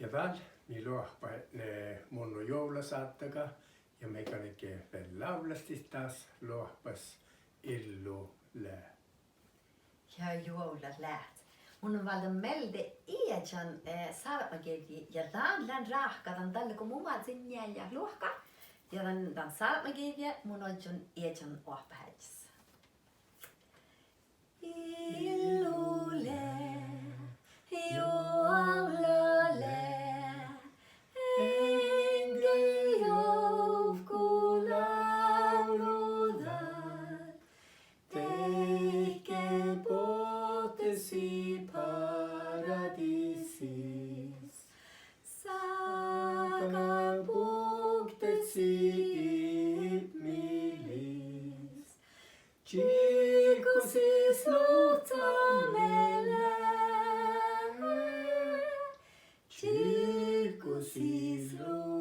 tal mi luohpa ne munnu joulasaattaka ja meikänikin veel laulasti taas luohpas illu lää. Ja juola läht. Mun on valda melde iäjan salmagevi ja län rahkadan tälle kun mun valsin jäljä luokka. Ja dan salmagevi mun on jun iäjan ohpähäjäs. Illu lää, juola lää, engel joukko lauludar. Teiken potesi paradisis, saga buktesi milis, circusis lutamele, circusis lutamele.